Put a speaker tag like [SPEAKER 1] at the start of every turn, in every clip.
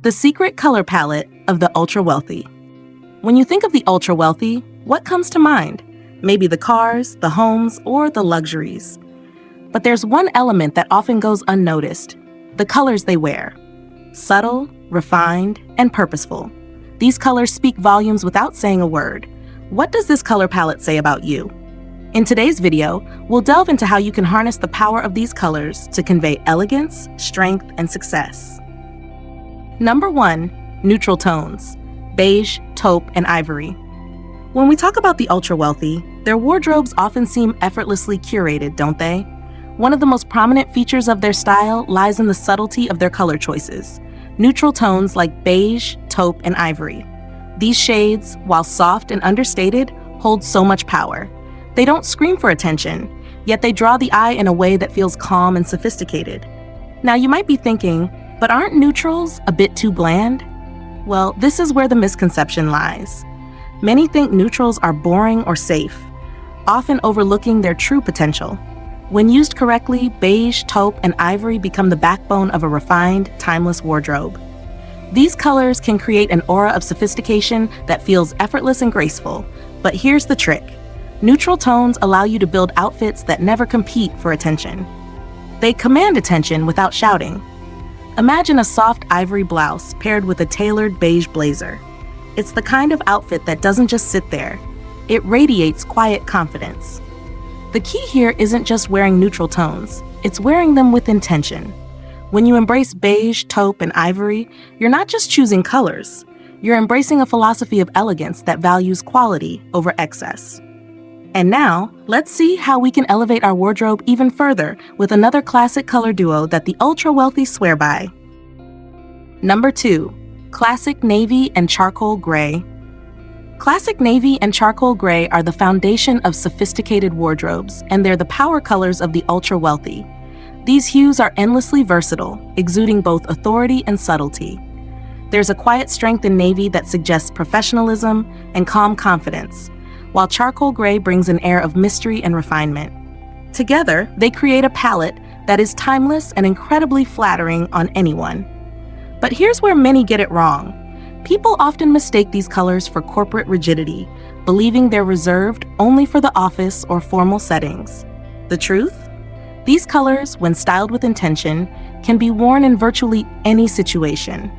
[SPEAKER 1] The secret color palette of the ultra-wealthy. When you think of the ultra-wealthy, what comes to mind? Maybe the cars, the homes, or the luxuries. But there's one element that often goes unnoticed: the colors they wear. Subtle, refined, and purposeful. These colors speak volumes without saying a word. What does this color palette say about you? In today's video, we'll delve into how you can harness the power of these colors to convey elegance, strength, and success. Number 1, neutral tones: beige, taupe, and ivory. When we talk about the ultra-wealthy, their wardrobes often seem effortlessly curated, don't they? One of the most prominent features of their style lies in the subtlety of their color choices. Neutral tones like beige, taupe, and ivory. These shades, while soft and understated, hold so much power. They don't scream for attention, yet they draw the eye in a way that feels calm and sophisticated. Now you might be thinking, but aren't neutrals a bit too bland? Well, this is where the misconception lies. Many think neutrals are boring or safe, often overlooking their true potential. When used correctly, beige, taupe, and ivory become the backbone of a refined, timeless wardrobe. These colors can create an aura of sophistication that feels effortless and graceful. But here's the trick. Neutral tones allow you to build outfits that never compete for attention. They command attention without shouting. Imagine a soft ivory blouse paired with a tailored beige blazer. It's the kind of outfit that doesn't just sit there. It radiates quiet confidence. The key here isn't just wearing neutral tones, it's wearing them with intention. When you embrace beige, taupe, and ivory, you're not just choosing colors. You're embracing a philosophy of elegance that values quality over excess. And now, let's see how we can elevate our wardrobe even further with another classic color duo that the ultra-wealthy swear by. Number 2, classic navy and charcoal gray. Classic navy and charcoal gray are the foundation of sophisticated wardrobes, and they're the power colors of the ultra-wealthy. These hues are endlessly versatile, exuding both authority and subtlety. There's a quiet strength in navy that suggests professionalism and calm confidence, while charcoal gray brings an air of mystery and refinement. Together, they create a palette that is timeless and incredibly flattering on anyone. But here's where many get it wrong. People often mistake these colors for corporate rigidity, believing they're reserved only for the office or formal settings. The truth? These colors, when styled with intention, can be worn in virtually any situation.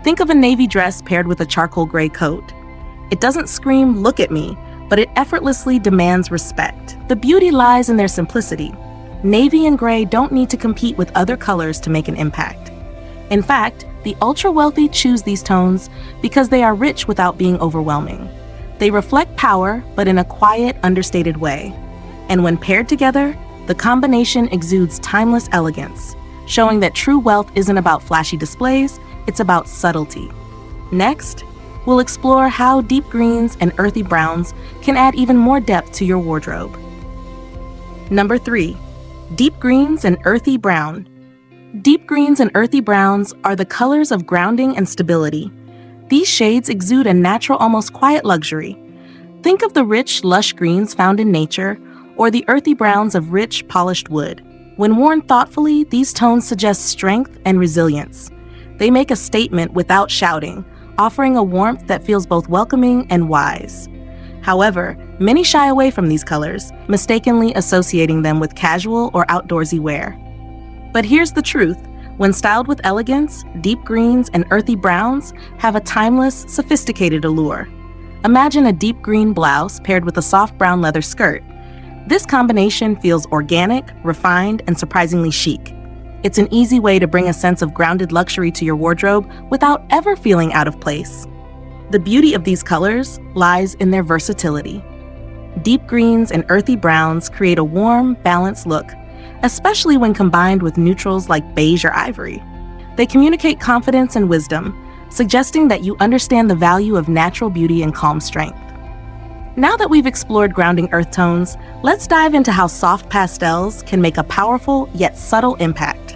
[SPEAKER 1] Think of a navy dress paired with a charcoal gray coat. It doesn't scream, "Look at me," but it effortlessly demands respect. The beauty lies in their simplicity. Navy and gray don't need to compete with other colors to make an impact. In fact, the ultra-wealthy choose these tones because they are rich without being overwhelming. They reflect power, but in a quiet, understated way. And when paired together, the combination exudes timeless elegance, showing that true wealth isn't about flashy displays, it's about subtlety. Next, we'll explore how deep greens and earthy browns can add even more depth to your wardrobe. Number 3, deep greens and earthy brown. Deep greens and earthy browns are the colors of grounding and stability. These shades exude a natural, almost quiet luxury. Think of the rich, lush greens found in nature, or the earthy browns of rich, polished wood. When worn thoughtfully, these tones suggest strength and resilience. They make a statement without shouting, offering a warmth that feels both welcoming and wise. However, many shy away from these colors, mistakenly associating them with casual or outdoorsy wear. But here's the truth. When styled with elegance, deep greens and earthy browns have a timeless, sophisticated allure. Imagine a deep green blouse paired with a soft brown leather skirt. This combination feels organic, refined, and surprisingly chic. It's an easy way to bring a sense of grounded luxury to your wardrobe without ever feeling out of place. The beauty of these colors lies in their versatility. Deep greens and earthy browns create a warm, balanced look, especially when combined with neutrals like beige or ivory. They communicate confidence and wisdom, suggesting that you understand the value of natural beauty and calm strength. Now that we've explored grounding earth tones, let's dive into how soft pastels can make a powerful yet subtle impact.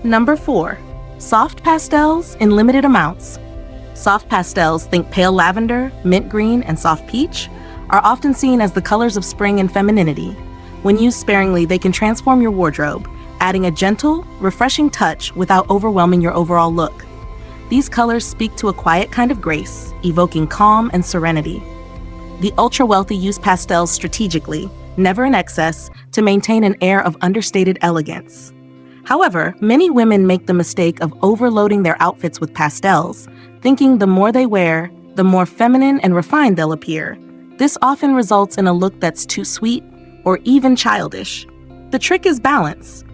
[SPEAKER 1] Number 4, soft pastels in limited amounts. Soft pastels, think pale lavender, mint green, and soft peach, are often seen as the colors of spring and femininity. When used sparingly, they can transform your wardrobe, adding a gentle, refreshing touch without overwhelming your overall look. These colors speak to a quiet kind of grace, evoking calm and serenity. The ultra-wealthy use pastels strategically, never in excess, to maintain an air of understated elegance. However, many women make the mistake of overloading their outfits with pastels, thinking the more they wear, the more feminine and refined they'll appear. This often results in a look that's too sweet or even childish. The trick is balance.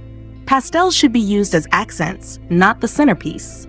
[SPEAKER 1] Pastels should be used as accents, not the centerpiece.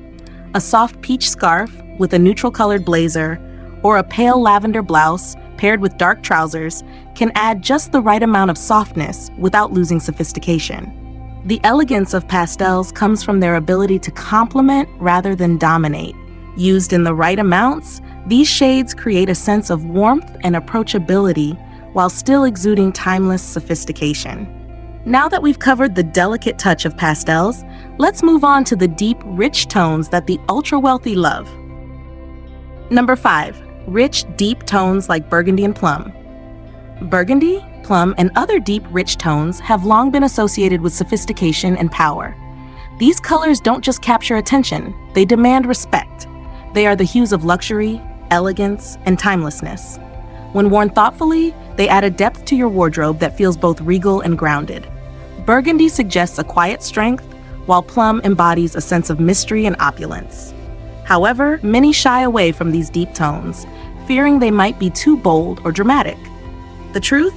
[SPEAKER 1] A soft peach scarf with a neutral-colored blazer or a pale lavender blouse paired with dark trousers can add just the right amount of softness without losing sophistication. The elegance of pastels comes from their ability to complement rather than dominate. Used in the right amounts, these shades create a sense of warmth and approachability while still exuding timeless sophistication. Now that we've covered the delicate touch of pastels, let's move on to the deep, rich tones that the ultra-wealthy love. Number 5. Rich, deep tones like burgundy and plum. Burgundy, plum, and other deep, rich tones have long been associated with sophistication and power. These colors don't just capture attention, they demand respect. They are the hues of luxury, elegance, and timelessness. When worn thoughtfully, they add a depth to your wardrobe that feels both regal and grounded. Burgundy suggests a quiet strength, while plum embodies a sense of mystery and opulence. However, many shy away from these deep tones, fearing they might be too bold or dramatic. The truth?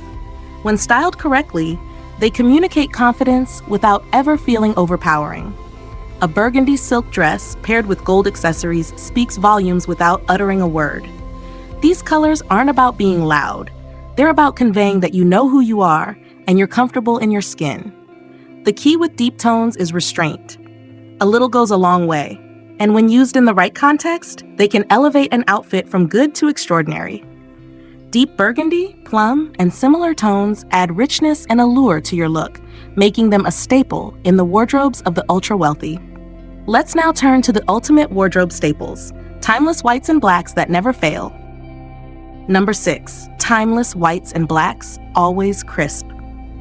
[SPEAKER 1] When styled correctly, they communicate confidence without ever feeling overpowering. A burgundy silk dress paired with gold accessories speaks volumes without uttering a word. These colors aren't about being loud. They're about conveying that you know who you are and you're comfortable in your skin. The key with deep tones is restraint. A little goes a long way, and when used in the right context, they can elevate an outfit from good to extraordinary. Deep burgundy, plum, and similar tones add richness and allure to your look, making them a staple in the wardrobes of the ultra-wealthy. Let's now turn to the ultimate wardrobe staples, timeless whites and blacks that never fail. Number 6. Timeless whites and blacks, always crisp.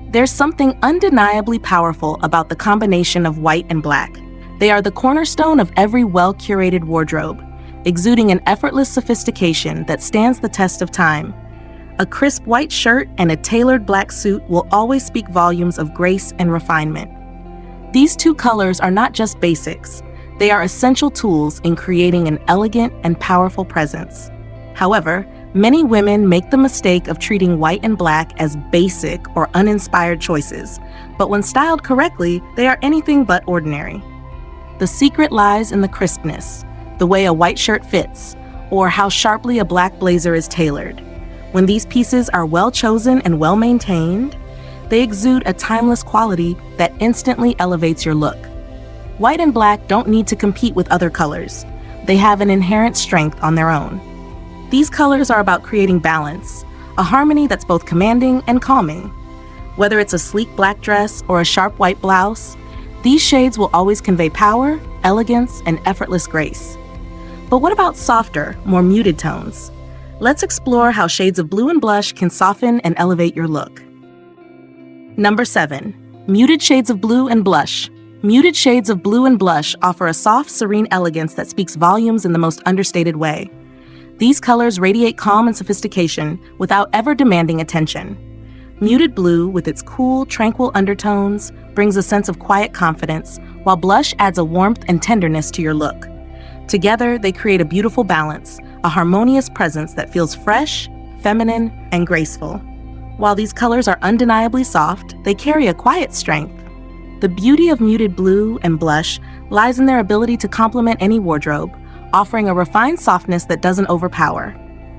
[SPEAKER 1] There's something undeniably powerful about the combination of white and black. They are the cornerstone of every well-curated wardrobe, exuding an effortless sophistication that stands the test of time. A crisp white shirt and a tailored black suit will always speak volumes of grace and refinement. These two colors are not just basics, they are essential tools in creating an elegant and powerful presence. However, many women make the mistake of treating white and black as basic or uninspired choices, but when styled correctly, they are anything but ordinary. The secret lies in the crispness, the way a white shirt fits, or how sharply a black blazer is tailored. When these pieces are well chosen and well maintained, they exude a timeless quality that instantly elevates your look. White and black don't need to compete with other colors. They have an inherent strength on their own. These colors are about creating balance, a harmony that's both commanding and calming. Whether it's a sleek black dress or a sharp white blouse, these shades will always convey power, elegance, and effortless grace. But what about softer, more muted tones? Let's explore how shades of blue and blush can soften and elevate your look. Number 7. Muted shades of blue and blush. Muted shades of blue and blush offer a soft, serene elegance that speaks volumes in the most understated way. These colors radiate calm and sophistication without ever demanding attention. Muted blue, with its cool, tranquil undertones, brings a sense of quiet confidence, while blush adds a warmth and tenderness to your look. Together, they create a beautiful balance, a harmonious presence that feels fresh, feminine, and graceful. While these colors are undeniably soft, they carry a quiet strength. The beauty of muted blue and blush lies in their ability to complement any wardrobe, offering a refined softness that doesn't overpower.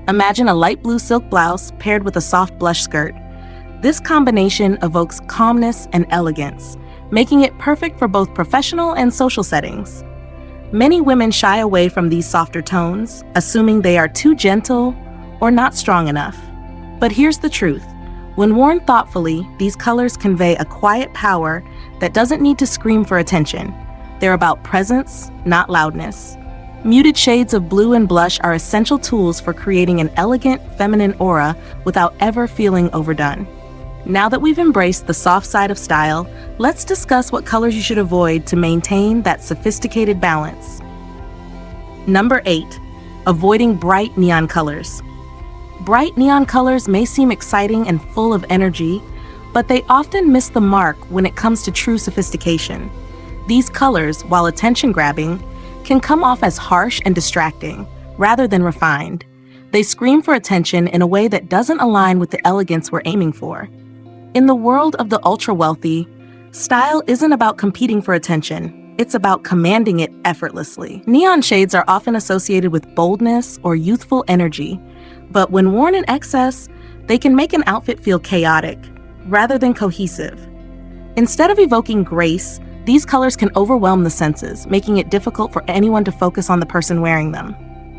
[SPEAKER 1] Imagine a light blue silk blouse paired with a soft blush skirt. This combination evokes calmness and elegance, making it perfect for both professional and social settings. Many women shy away from these softer tones, assuming they are too gentle or not strong enough. But here's the truth. When worn thoughtfully, these colors convey a quiet power that doesn't need to scream for attention. They're about presence, not loudness. Muted shades of blue and blush are essential tools for creating an elegant, feminine aura without ever feeling overdone. Now that we've embraced the soft side of style, let's discuss what colors you should avoid to maintain that sophisticated balance. Number 8. Avoiding bright neon colors. Bright neon colors may seem exciting and full of energy, but they often miss the mark when it comes to true sophistication. These colors, while attention-grabbing, can come off as harsh and distracting, rather than refined. They scream for attention in a way that doesn't align with the elegance we're aiming for. In the world of the ultra-wealthy, style isn't about competing for attention. It's about commanding it effortlessly. Neon shades are often associated with boldness or youthful energy, but when worn in excess, they can make an outfit feel chaotic, rather than cohesive. Instead of evoking grace, these colors can overwhelm the senses, making it difficult for anyone to focus on the person wearing them.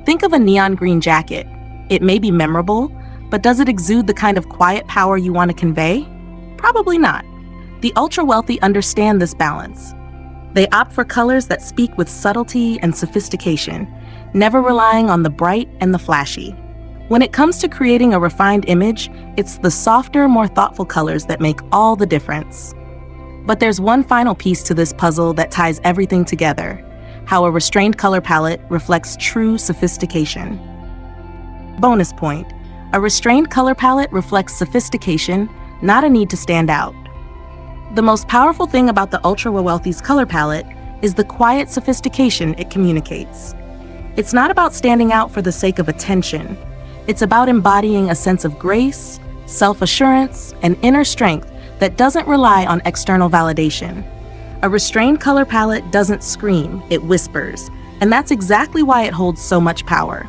[SPEAKER 1] Think of a neon green jacket. It may be memorable, but does it exude the kind of quiet power you want to convey? Probably not. The ultra-wealthy understand this balance. They opt for colors that speak with subtlety and sophistication, never relying on the bright and the flashy. When it comes to creating a refined image, it's the softer, more thoughtful colors that make all the difference. But there's one final piece to this puzzle that ties everything together: how a restrained color palette reflects true sophistication. Bonus point: a restrained color palette reflects sophistication, not a need to stand out. The most powerful thing about the ultra-wealthy's color palette is the quiet sophistication it communicates. It's not about standing out for the sake of attention. It's about embodying a sense of grace, self-assurance, and inner strength that doesn't rely on external validation. A restrained color palette doesn't scream, it whispers, and that's exactly why it holds so much power.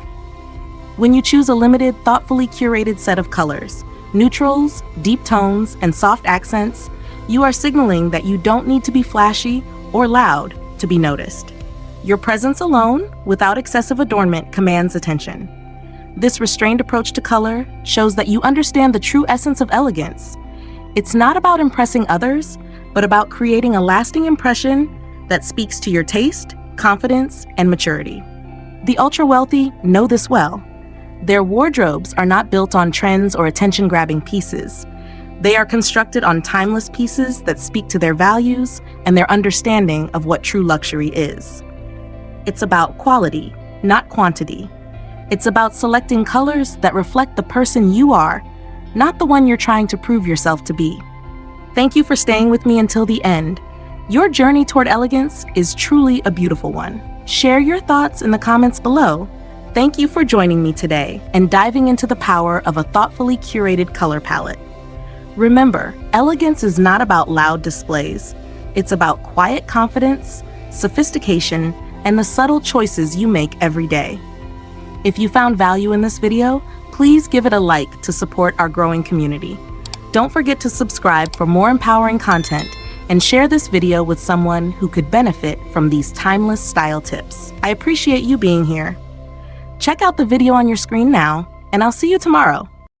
[SPEAKER 1] When you choose a limited, thoughtfully curated set of colors, neutrals, deep tones, and soft accents, you are signaling that you don't need to be flashy or loud to be noticed. Your presence alone, without excessive adornment, commands attention. This restrained approach to color shows that you understand the true essence of elegance. It's not about impressing others, but about creating a lasting impression that speaks to your taste, confidence, and maturity. The ultra-wealthy know this well. Their wardrobes are not built on trends or attention-grabbing pieces. They are constructed on timeless pieces that speak to their values and their understanding of what true luxury is. It's about quality, not quantity. It's about selecting colors that reflect the person you are, not the one you're trying to prove yourself to be. Thank you for staying with me until the end. Your journey toward elegance is truly a beautiful one. Share your thoughts in the comments below. Thank you for joining me today and diving into the power of a thoughtfully curated color palette. Remember, elegance is not about loud displays. It's about quiet confidence, sophistication, and the subtle choices you make every day. If you found value in this video, please give it a like to support our growing community. Don't forget to subscribe for more empowering content and share this video with someone who could benefit from these timeless style tips. I appreciate you being here. Check out the video on your screen now, and I'll see you tomorrow.